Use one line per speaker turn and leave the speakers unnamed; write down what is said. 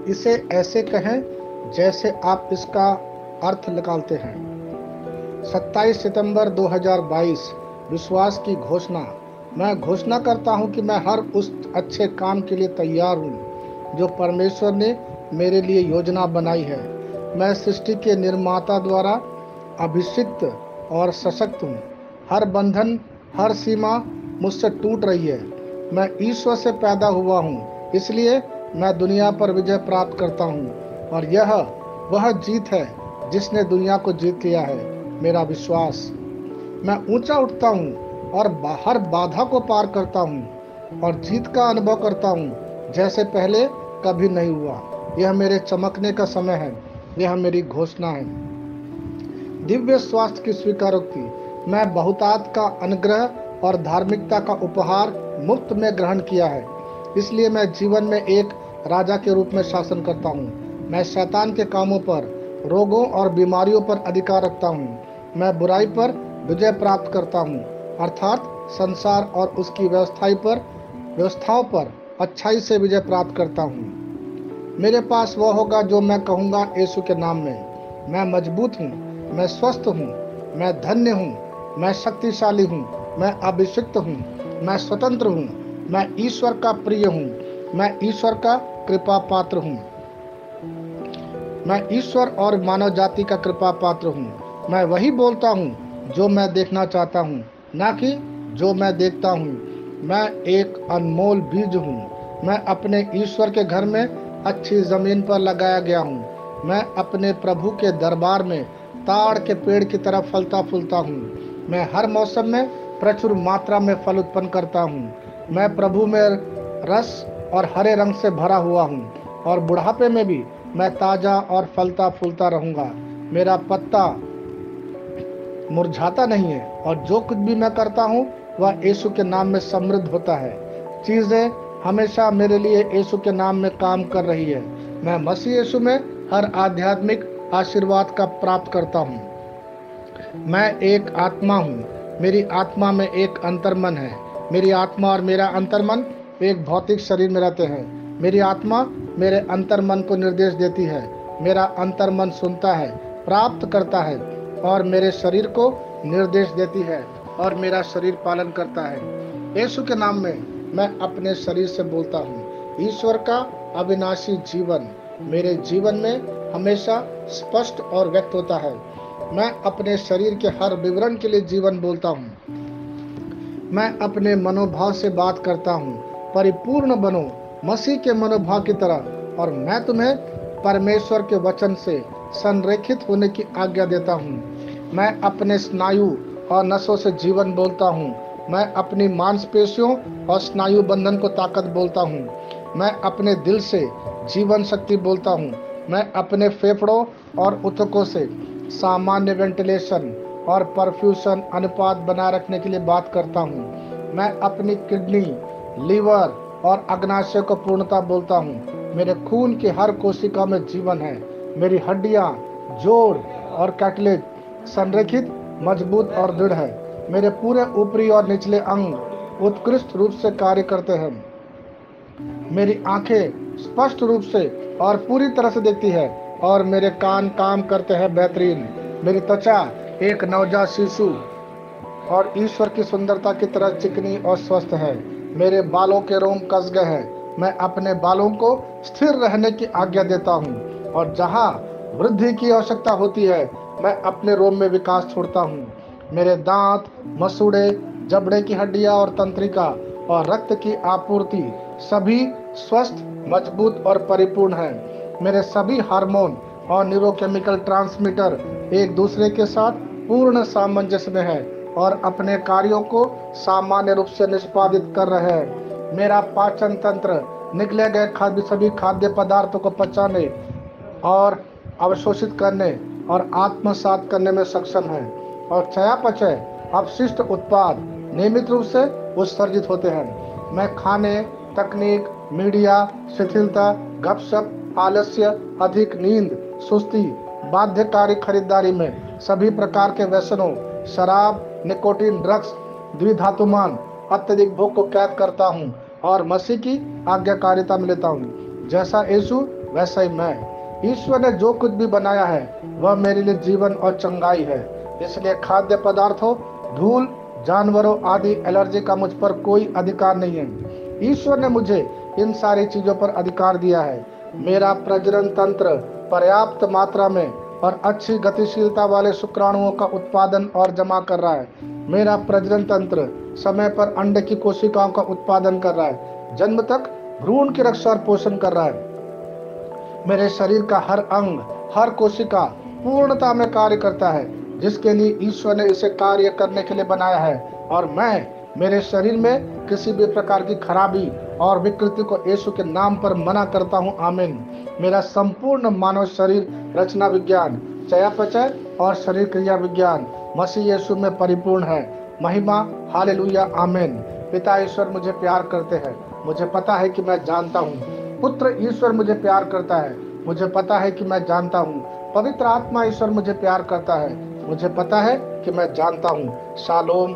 इसे ऐसे कहें जैसे आप इसका अर्थ निकालते हैं। 27 सितंबर 2022। विश्वास की घोषणा। मैं घोषणा करता हूं कि मैं हर उस अच्छे काम के लिए तैयार हूं जो परमेश्वर ने मेरे लिए योजना बनाई है। मैं सृष्टि के निर्माता द्वारा अभिषिक्त और सशक्त हूँ। हर बंधन, हर सीमा मुझसे टूट रही है। मैं ईश्वर से पैदा हुआ हूँ, इसलिए मैं दुनिया पर विजय प्राप्त करता हूँ। और यह वह जीत है जिसने दुनिया को जीत लिया है, मेरा विश्वास। मैं ऊंचा उठता हूँ और हर बाधा को पार करता हूँ और जीत का अनुभव करता हूँ जैसे पहले कभी नहीं हुआ। यह मेरे चमकने का समय है। यह मेरी घोषणा है। दिव्य स्वास्थ्य की स्वीकारोक्ति। मैं बहुतायत का अनुग्रह और धार्मिकता का उपहार मुफ्त में ग्रहण किया है, इसलिए मैं जीवन में एक राजा के रूप में शासन करता हूँ। मैं शैतान के कामों पर, रोगों और बीमारियों पर अधिकार रखता हूँ। मैं बुराई पर विजय प्राप्त करता हूँ, अर्थात संसार और उसकी व्यवस्थाओं पर अच्छाई से विजय प्राप्त करता हूँ। मेरे पास वह होगा जो मैं कहूँगा यीशु के नाम में। मैं मजबूत हूँ, मैं स्वस्थ हूँ, मैं धन्य हूँ, मैं शक्तिशाली हूँ, मैं अभिषिक्त हूँ, मैं स्वतंत्र हूँ, मैं ईश्वर का प्रिय हूँ, मैं ईश्वर का कृपा पात्र हूँ। मैं ईश्वर और मानव जाति का कृपा पात्र हूँ। मैं वही बोलता हूँ जो मैं देखना चाहता हूँ, ना कि जो मैं देखता हूँ। मैं एक अनमोल बीज हूँ। मैं अपने ईश्वर के घर में अच्छी जमीन पर लगाया गया हूँ। मैं अपने प्रभु के दरबार में ताड़ के पेड़ की तरह फलता फूलता हूँ। मैं हर मौसम में प्रचुर मात्रा में फल उत्पन्न करता हूँ। मैं प्रभु में रस और हरे रंग से भरा हुआ हूँ और बुढ़ापे में भी मैं ताजा और फलता फूलता रहूंगा। मेरा पत्ता मुरझाता नहीं है और जो कुछ भी मैं करता हूँ वह यीशु के नाम में समृद्ध होता है। चीजें हमेशा मेरे लिए यीशु के नाम में काम कर रही है। मैं मसीह यीशु में हर आध्यात्मिक आशीर्वाद का प्राप्त करता हूँ। मैं एक आत्मा हूँ। मेरी आत्मा में एक अंतर्मन है। मेरी आत्मा और मेरा अंतर्मन एक भौतिक शरीर में रहते हैं। मेरी आत्मा मेरे अंतर्मन को निर्देश देती है। मेरा अंतर्मन सुनता है, प्राप्त करता है और मेरे शरीर को निर्देश देती है और मेरा शरीर पालन करता है। यीशु के नाम में मैं अपने शरीर से बोलता हूँ। ईश्वर का अविनाशी जीवन मेरे जीवन में हमेशा स्पष्ट और व्यक्त होता है। मैं अपने शरीर के हर विवरण के लिए जीवन बोलता हूँ। मैं अपने मनोभाव से बात करता हूँ। परिपूर्ण बनो मसीह के मनोभाव की तरह और मैं तुम्हें परमेश्वर के वचन से संरेखित होने की आज्ञा देता हूँ। मैं अपने स्नायु और नसों से जीवन बोलता हूँ। मैं अपनी मांसपेशियों और स्नायु बंधन को ताकत बोलता हूँ। मैं अपने दिल से जीवन शक्ति बोलता हूँ। मैं अपने फेफड़ों और ऊतकों से सामान्य वेंटिलेशन और परफ्यूशन अनुपात बनाए रखने के लिए बात करता हूँ। मैं अपनी किडनी, लीवर और अग्नाशय को पूर्णता बोलता हूँ। मेरे खून की हर कोशिका में जीवन है। मेरी हड्डियाँ, जोड़ और कैटलेज संरेखित, मजबूत और दृढ़ है। मेरे पूरे ऊपरी और निचले अंग उत्कृष्ट रूप से कार्य करते हैं। मेरी आंखें स्पष्ट रूप से और पूरी तरह से देखती है और मेरे कान काम करते हैं बेहतरीन। मेरी त्वचा एक नवजात शिशु और ईश्वर की सुंदरता की तरह चिकनी और स्वस्थ है। मेरे बालों के रोम कस गए हैं। मैं अपने बालों को स्थिर रहने की आज्ञा देता हूँ और जहाँ वृद्धि की आवश्यकता होती है मैं अपने रोम में विकास छोड़ता हूँ। मेरे दांत, मसूड़े, जबड़े की हड्डियाँ और तंत्रिका और रक्त की आपूर्ति सभी स्वस्थ, मजबूत और परिपूर्ण हैं। मेरे सभी हार्मोन और न्यूरोकेमिकल ट्रांसमीटर एक दूसरे के साथ पूर्ण सामंजस्य में है और अपने कार्यों को सामान्य रूप से निष्पादित कर रहे हैं। मेरा पाचन तंत्र निकले गए सभी खाद्य पदार्थों को पचाने और अवशोषित करने और आत्मसात करने में सक्षम है और चयापचय अपशिष्ट उत्पाद नियमित रूप से उत्सर्जित होते हैं। मैं खाने, तकनीक, मीडिया, शिथिलता, गपशप, आलस्य, अधिक नींद, सुस्ती, बाध्यकारी खरीदारी में सभी प्रकार के व्यसनों, शराब, निकोटीन, ड्रग्स, द्विधातुमान, अत्यधिक भोग को कैद करता हूँ और मसीह की आज्ञाकारिता में लेता हूँ। जैसा यीशु वैसा ही मैं। ईश्वर ने जो कुछ भी बनाया है वह मेरे लिए जीवन और चंगाई है। इसलिए खाद्य पदार्थों, धूल, जानवरों आदि एलर्जी का मुझ पर कोई अधिकार नहीं है। ईश्वर ने मुझे इन सारी चीजों पर अधिकार दिया है। मेरा प्रजनन तंत्र पर्याप्त मात्रा में और अच्छी गतिशीलता वाले शुक्राणुओं का उत्पादन और जमा कर रहा है। मेरा प्रजनन तंत्र समय पर अंडे की कोशिकाओं का उत्पादन कर रहा है, जन्म तक भ्रूण की रक्षा और पोषण कर रहा है। मेरे शरीर का हर अंग, हर कोशिका पूर्णता में कार्य करता है, जिसके लिए ईश्वर ने इसे कार्य करने के लिए बनाया है। और मैं मेरे शरीर में किसी भी प्रकार की खराबी और विकृति को यीशु के नाम पर मना करता हूँ। आमीन। मेरा संपूर्ण मानव शरीर रचना विज्ञान, चयापचय और शरीर क्रिया विज्ञान मसीह यीशु में परिपूर्ण है। महिमा, हालेलुया, आमीन। पिता ईश्वर मुझे प्यार करते हैं, मुझे पता है कि मैं जानता हूँ। पुत्र ईश्वर मुझे प्यार करता है, मुझे पता है कि मैं जानता हूँ। पवित्र आत्मा ईश्वर मुझे प्यार करता है, मुझे पता है कि मैं जानता हूँ। शालोम।